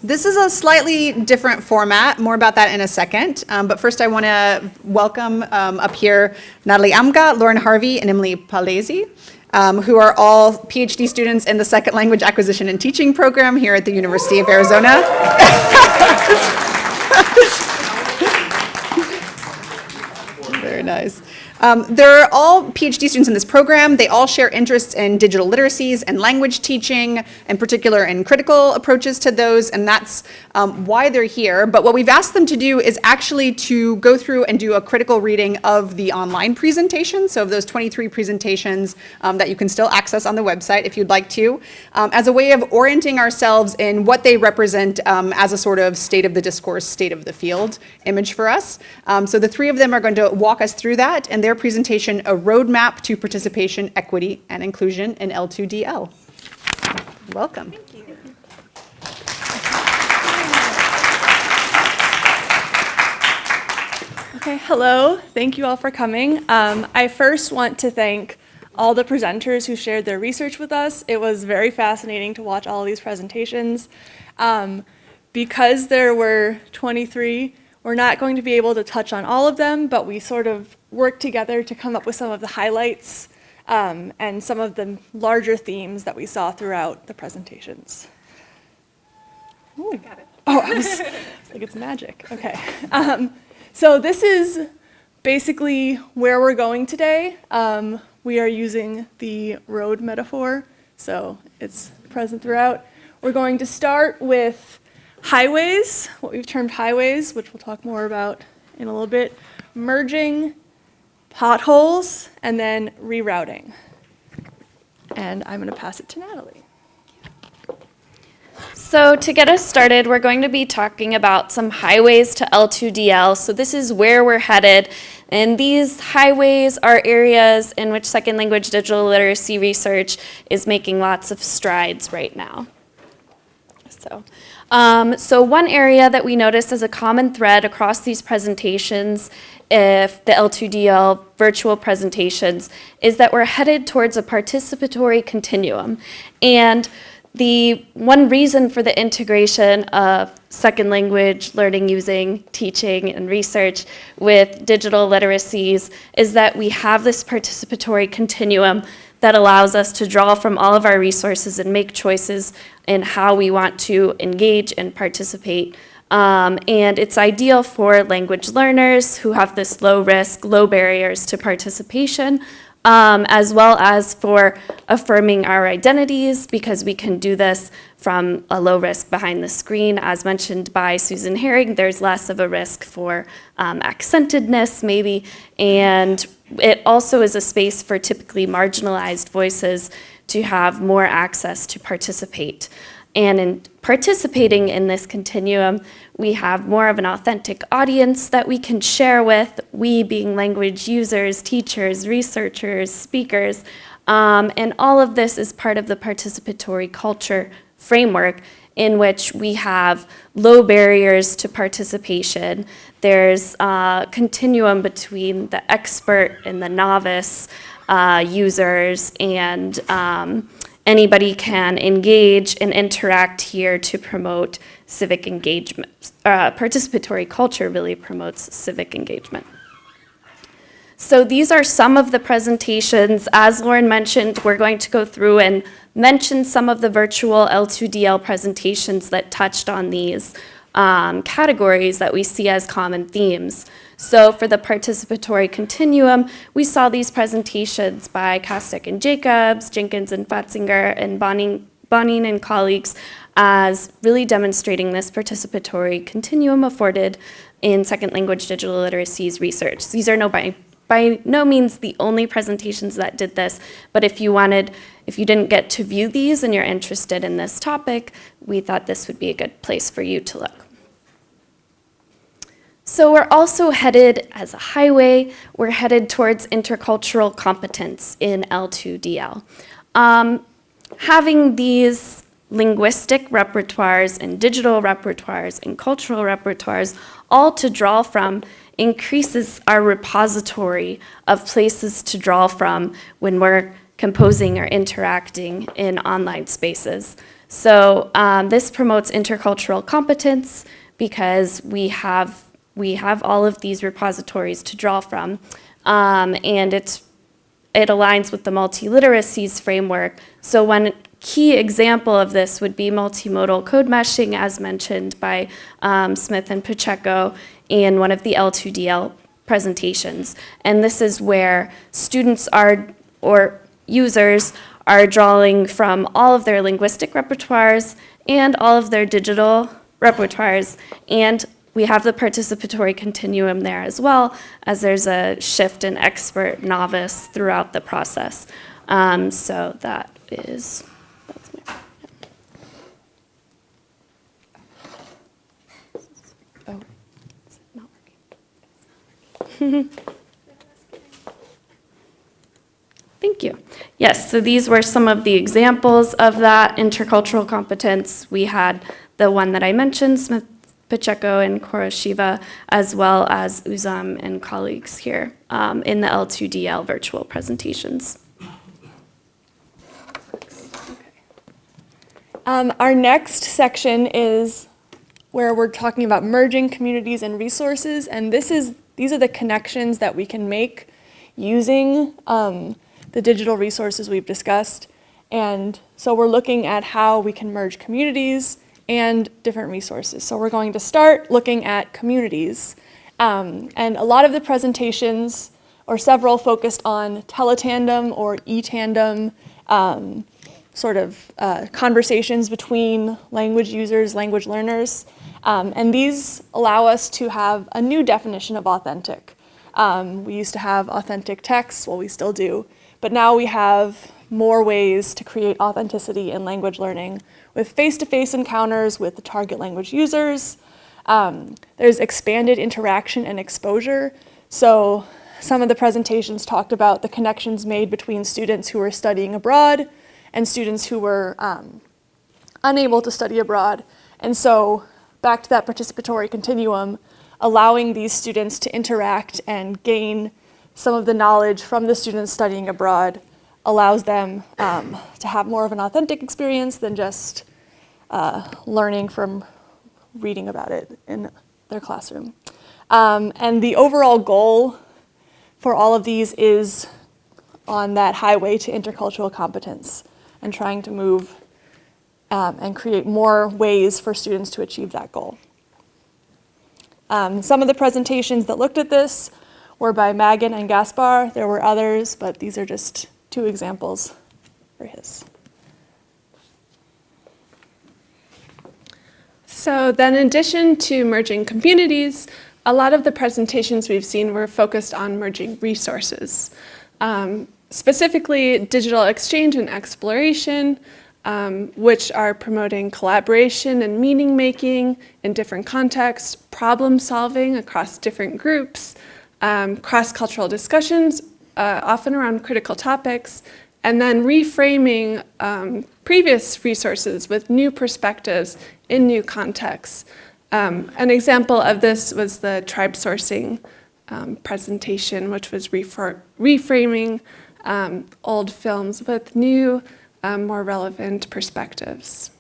This is a slightly different format, more about that in a second. But first I want to welcome up here Natalie Amgott, Lauren Harvey, and Emily Palese, who are all PhD students in the Second Language Acquisition and Teaching program here at the University of Arizona. Very nice. They're all PhD students in this program. They all share interests in digital literacies and language teaching, in particular in critical approaches to those, and that's why they're here. But what we've asked them to do is actually to go through and do a critical reading of the online presentation, so of those 23 presentations that you can still access on the website if you'd like to, as a way of orienting ourselves in what they represent as a sort of state of the discourse, state of the field image for us. So the three of them are going to walk us through that, and their presentation, A Roadmap to Participation, Equity, and Inclusion in L2DL. Welcome. Thank you. Okay, hello. Thank you all for coming. I first want to thank all the presenters who shared their research with us. It was very fascinating to watch all of these presentations. Because there were 23, we're not going to be able to touch on all of them, but we sort of worked together to come up with some of the highlights and some of the larger themes that we saw throughout the presentations. Ooh. I got it. Oh, it's like it's magic. Okay. So this is basically where we're going today. We are using the road metaphor, so it's present throughout. We're going to start with highways, what we've termed highways, which we'll talk more about in a little bit, merging, potholes, and then rerouting. And I'm going to pass it to Natalie. So to get us started, we're going to be talking about some highways to L2DL. So this is where we're headed. And these highways are areas in which second language digital literacy research is making lots of strides right now. So one area that we noticed as a common thread across these presentations, if the L2DL virtual presentations, is that we're headed towards a participatory continuum. And the one reason for the integration of second language learning using teaching and research with digital literacies is that we have this participatory continuum that allows us to draw from all of our resources and make choices in how we want to engage and participate. And it's ideal for language learners who have this low risk, low barriers to participation, as well as for affirming our identities, because we can do this from a low risk behind the screen. As mentioned by Susan Herring, there's less of a risk for accentedness maybe, and it also is a space for typically marginalized voices to have more access to participate. And in participating in this continuum, we have more of an authentic audience that we can share with, we being language users, teachers, researchers, speakers, and all of this is part of the participatory culture framework in which we have low barriers to participation. There's a continuum between the expert and the novice users, and anybody can engage and interact here to promote civic engagement. Participatory culture really promotes civic engagement. So these are some of the presentations. As Lauren mentioned, we're going to go through and mention some of the virtual L2DL presentations that touched on these categories that we see as common themes. So for the participatory continuum, we saw these presentations by Kostek and Jacobs, Jenkins and Fatzinger, and Bonin and colleagues as really demonstrating this participatory continuum afforded in second language digital literacies research. These are by no means the only presentations that did this, but if you didn't get to view these and you're interested in this topic, we thought this would be a good place for you to look. So we're also headed, as a highway, we're headed towards intercultural competence in L2DL. Having these linguistic repertoires and digital repertoires and cultural repertoires all to draw from increases our repository of places to draw from when we're composing or interacting in online spaces. So this promotes intercultural competence because we have all of these repositories to draw from, and it aligns with the multiliteracies framework. So one key example of this would be multimodal code meshing, as mentioned by Smith and Pacheco in one of the L2DL presentations. And this is where students or users are drawing from all of their linguistic repertoires and all of their digital repertoires. And we have the participatory continuum there as well, as there's a shift in expert, novice throughout the process. So that's me. Oh, is it not working? Thank you. Yes, so these were some of the examples of that intercultural competence. We had the one that I mentioned, Smith, Pacheco, and Koroshiva, as well as Uzam and colleagues here in the L2DL virtual presentations. Our next section is where we're talking about merging communities and resources, and these are the connections that we can make using the digital resources we've discussed. And so we're looking at how we can merge communities and different resources. So we're going to start looking at communities. And a lot of the presentations, or several, focused on teletandem or e-tandem, conversations between language users, language learners. And these allow us to have a new definition of authentic. We used to have authentic texts, well, we still do, but now we have more ways to create authenticity in language learning with face-to-face encounters with the target language users. There's expanded interaction and exposure. So some of the presentations talked about the connections made between students who were studying abroad and students who were unable to study abroad. And so back to that participatory continuum, allowing these students to interact and gain some of the knowledge from the students studying abroad allows them to have more of an authentic experience than just learning from reading about it in their classroom. And the overall goal for all of these is on that highway to intercultural competence and trying to move and create more ways for students to achieve that goal. Some of the presentations that looked at this were by Magan and Gaspar. There were others, but these are just 2 examples for his. So then in addition to merging communities, a lot of the presentations we've seen were focused on merging resources, specifically digital exchange and exploration, which are promoting collaboration and meaning making in different contexts, problem solving across different groups, cross-cultural discussions, often around critical topics, and then reframing previous resources with new perspectives in new contexts. An example of this was the tribe sourcing presentation, which was reframing old films with new, more relevant perspectives.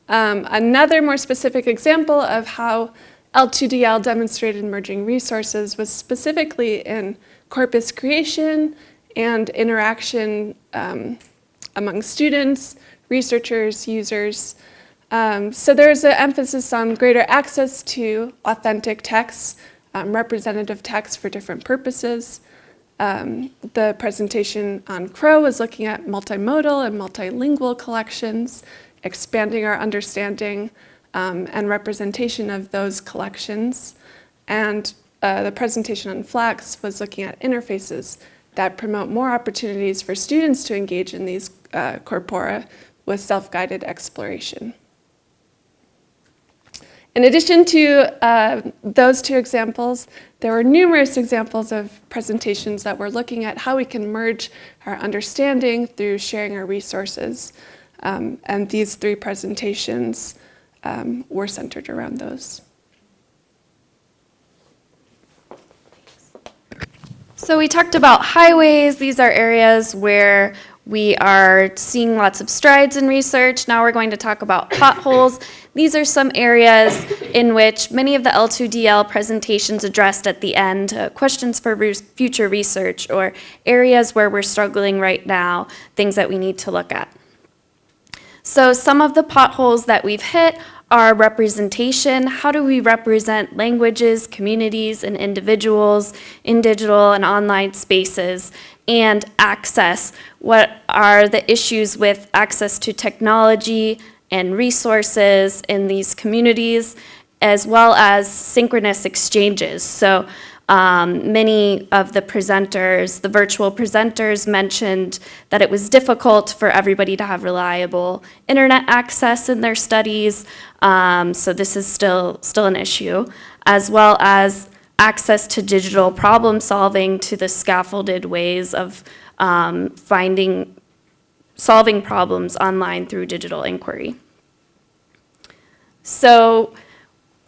Another more specific example of how L2DL demonstrated merging resources was specifically in corpus creation and interaction among students, researchers, users. So there's an emphasis on greater access to authentic texts, representative texts for different purposes. The presentation on Crow was looking at multimodal and multilingual collections, expanding our understanding and representation of those collections. And the presentation on Flax was looking at interfaces that promote more opportunities for students to engage in these corpora with self-guided exploration. In addition to those 2 examples, there were numerous examples of presentations that were looking at how we can merge our understanding through sharing our resources. And these 3 presentations were centered around those. So we talked about highways. These are areas where We are seeing lots of strides in research. Now we're going to talk about potholes. These are some areas in which many of the L2DL presentations addressed at the end, questions for future research, or areas where we're struggling right now, things that we need to look at. So some of the potholes that we've hit are representation. How do we represent languages, communities, and individuals in digital and online spaces? And access. What are the issues with access to technology and resources in these communities, as well as synchronous exchanges? So many of the presenters, the virtual presenters, mentioned that it was difficult for everybody to have reliable internet access in their studies. So this is still an issue, as well as access to digital problem solving, to the scaffolded ways of solving problems online through digital inquiry. So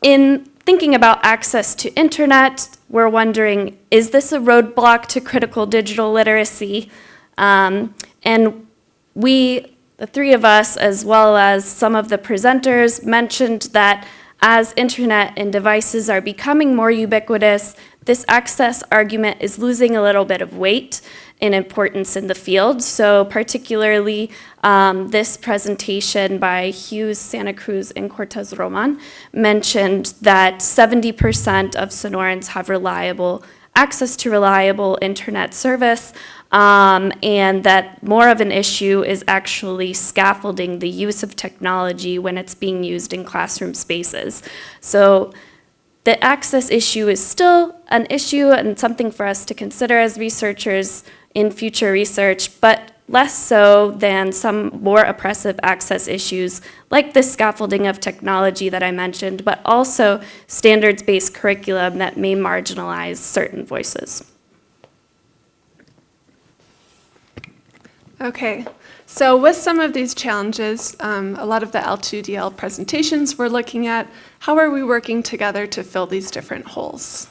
in thinking about access to internet, we're wondering, is this a roadblock to critical digital literacy? And we, the three of us, as well as some of the presenters, mentioned that as internet and devices are becoming more ubiquitous, this access argument is losing a little bit of weight and importance in the field. So particularly this presentation by Hughes, Santa Cruz, and Cortez Roman mentioned that 70% of Sonorans have access to reliable internet service, and that more of an issue is actually scaffolding the use of technology when it's being used in classroom spaces. So the access issue is still an issue and something for us to consider as researchers in future research, but less so than some more oppressive access issues like the scaffolding of technology that I mentioned, but also standards-based curriculum that may marginalize certain voices. Okay, so with some of these challenges, a lot of the L2DL presentations we're looking at, how are we working together to fill these different holes?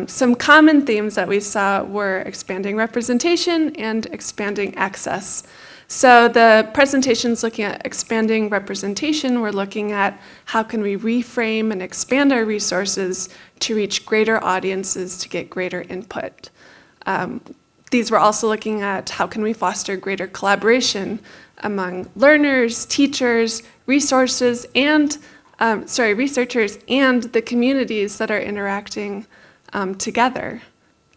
Some common themes that we saw were expanding representation and expanding access. So the presentations looking at expanding representation, we're looking at how can we reframe and expand our resources to reach greater audiences to get greater input. These were also looking at how can we foster greater collaboration among learners, teachers, resources, and researchers and the communities that are interacting together.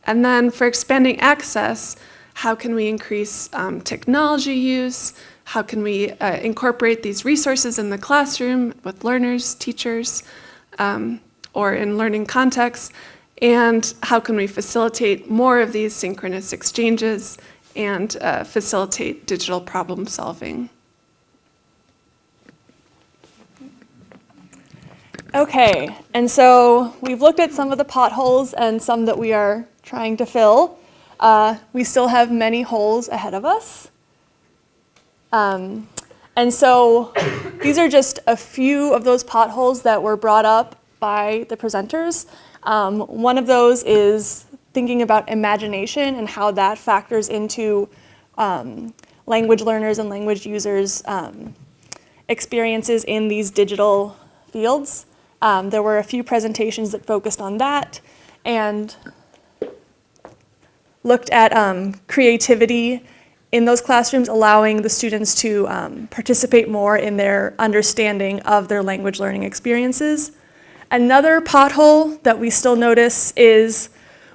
And then for expanding access, how can we increase technology use? How can we incorporate these resources in the classroom with learners, teachers, or in learning contexts? And how can we facilitate more of these synchronous exchanges and facilitate digital problem solving? Okay, and so we've looked at some of the potholes and some that we are trying to fill. We still have many holes ahead of us. And so these are just a few of those potholes that were brought up by the presenters. One of those is thinking about imagination and how that factors into language learners and language users' experiences in these digital fields. There were a few presentations that focused on that and looked at creativity in those classrooms, allowing the students to participate more in their understanding of their language learning experiences. Another pothole that we still notice is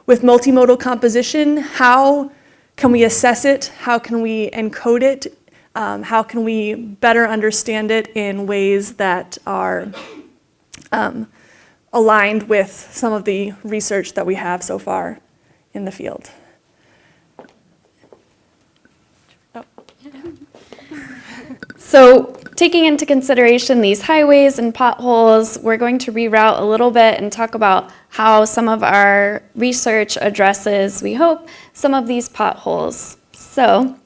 with multimodal composition. How can we assess it? How can we encode it? How can we better understand it in ways that are aligned with some of the research that we have so far in the field? So taking into consideration these highways and potholes, we're going to reroute a little bit and talk about how some of our research addresses, we hope, some of these potholes. So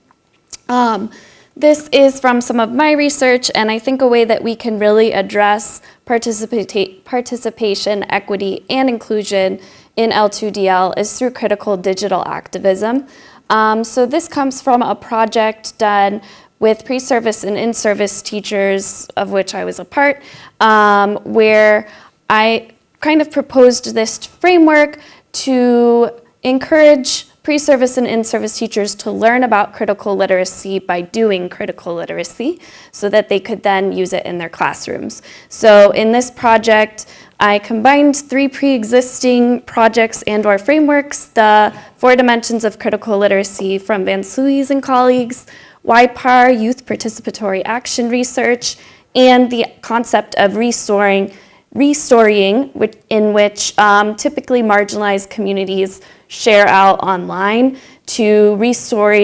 this is from some of my research, and I think a way that we can really address participation, equity, and inclusion in L2DL is through critical digital activism. So this comes from a project done with pre-service and in-service teachers, of which I was a part, where I kind of proposed this framework to encourage pre-service and in-service teachers to learn about critical literacy by doing critical literacy so that they could then use it in their classrooms. So in this project, I combined 3 pre-existing projects and/or frameworks: the 4 dimensions of critical literacy from Van Sluys and colleagues, YPAR, Youth Participatory Action Research, and the concept of restoring, in which typically marginalized communities share out online to restore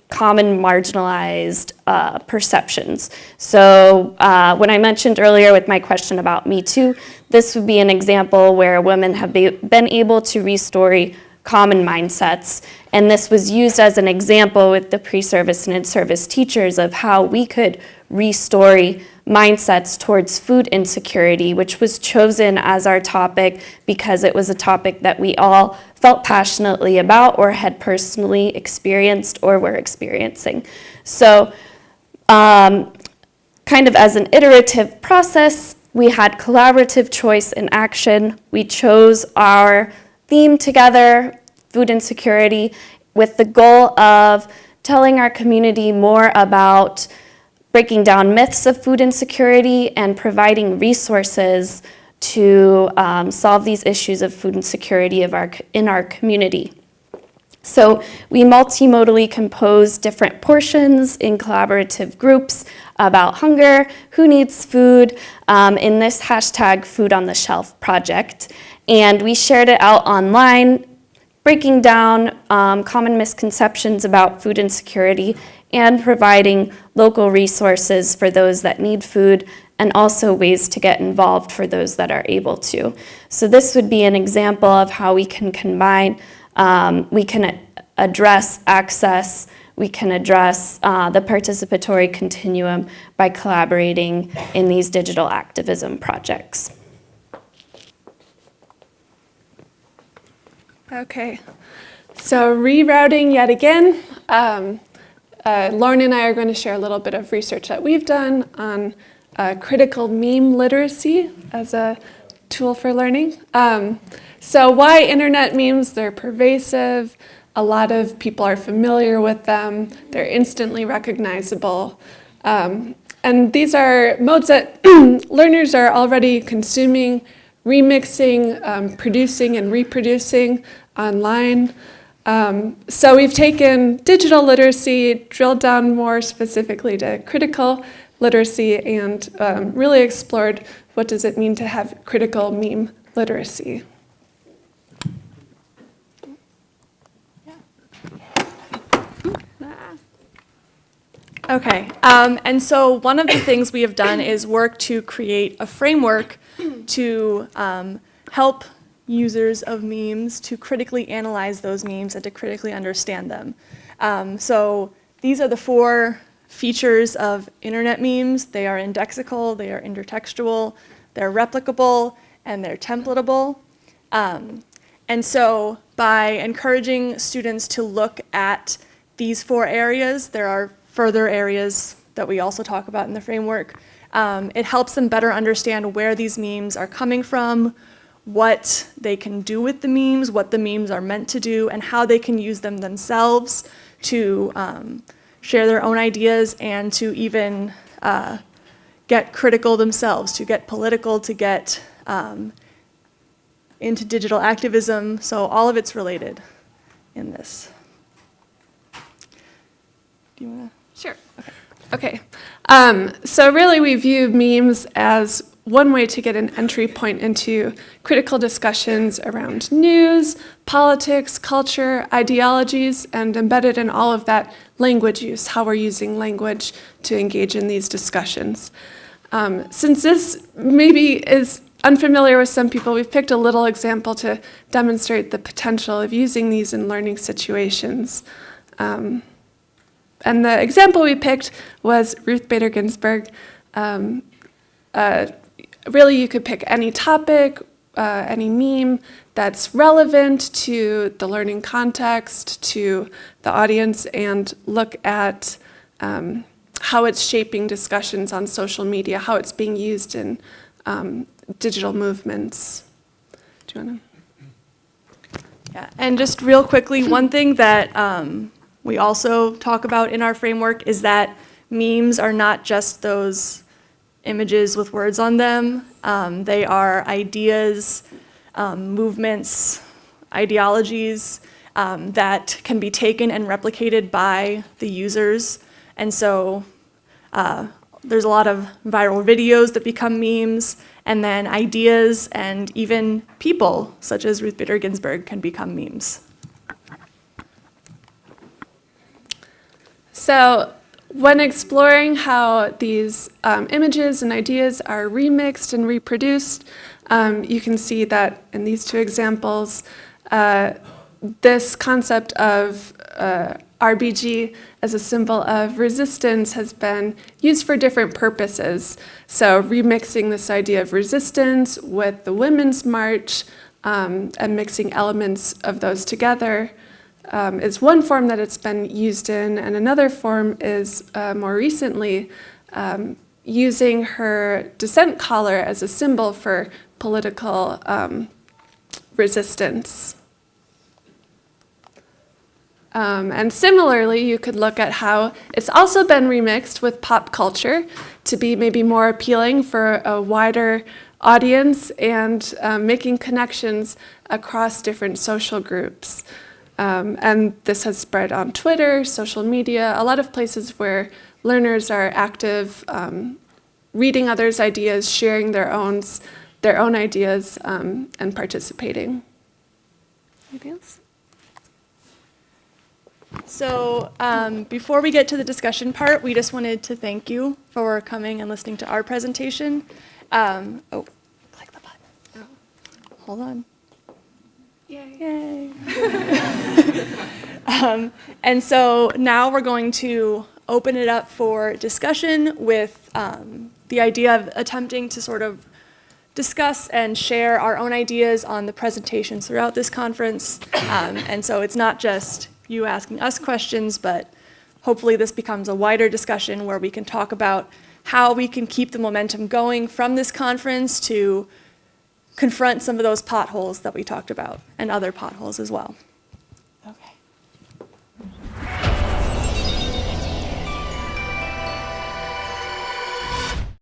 common marginalized perceptions. So when I mentioned earlier with my question about Me Too, this would be an example where women have been able to restore common mindsets. And this was used as an example with the pre-service and in-service teachers of how we could restore mindsets towards food insecurity, which was chosen as our topic because it was a topic that we all felt passionately about or had personally experienced or were experiencing. So kind of as an iterative process, we had collaborative choice and action. We chose our theme together, food insecurity, with the goal of telling our community more about breaking down myths of food insecurity and providing resources to solve these issues of food insecurity in our community. So we multimodally composed different portions in collaborative groups about hunger, who needs food, in this hashtag Food on the Shelf project. And we shared it out online, breaking down common misconceptions about food insecurity and providing local resources for those that need food, and also ways to get involved for those that are able to. So this would be an example of how we can combine, we can address access, we can address the participatory continuum by collaborating in these digital activism projects. Okay, so rerouting yet again. Lauren and I are going to share a little bit of research that we've done on critical meme literacy as a tool for learning. So why internet memes? They're pervasive. A lot of people are familiar with them. They're instantly recognizable. And these are modes that learners are already consuming, remixing, producing, and reproducing online. So we've taken digital literacy, drilled down more specifically to critical literacy, and really explored what does it mean to have critical meme literacy. Okay, and so one of the things we have done is work to create a framework to help users of memes to critically analyze those memes and to critically understand them. So these are the 4 features of internet memes. They are indexical, they are intertextual, they're replicable, and they're templatable. And so by encouraging students to look at these 4 areas, there are further areas that we also talk about in the framework. It helps them better understand where these memes are coming from, what they can do with the memes, what the memes are meant to do, and how they can use them themselves to share their own ideas and to even get critical themselves, to get political, to get into digital activism. So all of it's related in this. Do you want to? Sure. Okay. So really we view memes as one way to get an entry point into critical discussions around news, politics, culture, ideologies, and embedded in all of that, language use, how we're using language to engage in these discussions. Since this maybe is unfamiliar with some people, we've picked a little example to demonstrate the potential of using these in learning situations. And the example we picked was Ruth Bader Ginsburg. Really, you could pick any topic, any meme that's relevant to the learning context, to the audience, and look at how it's shaping discussions on social media, how it's being used in digital movements. Do you want to? Yeah, and just real quickly, one thing that we also talk about in our framework is that memes are not just those images with words on them. They are ideas, movements, ideologies that can be taken and replicated by the users. And so there's a lot of viral videos that become memes, and then ideas and even people, such as Ruth Bader Ginsburg, can become memes. So when exploring how these images and ideas are remixed and reproduced, you can see that in these two examples, this concept of RBG as a symbol of resistance has been used for different purposes. So remixing this idea of resistance with the Women's March and mixing elements of those together is one form that it's been used in, and another form is more recently using her dissent collar as a symbol for political resistance. And similarly, you could look at how it's also been remixed with pop culture to be maybe more appealing for a wider audience and making connections across different social groups. And this has spread on Twitter, social media, a lot of places where learners are active, reading others' ideas, sharing their own ideas, and participating. Anything else? So before we get to the discussion part, we just wanted to thank you for coming and listening to our presentation. Oh, click the button. Oh. Hold on. Yay. And so now we're going to open it up for discussion with the idea of attempting to sort of discuss and share our own ideas on the presentations throughout this conference. And so it's not just you asking us questions, but hopefully this becomes a wider discussion where we can talk about how we can keep the momentum going from this conference to confront some of those potholes that we talked about, and other potholes as well.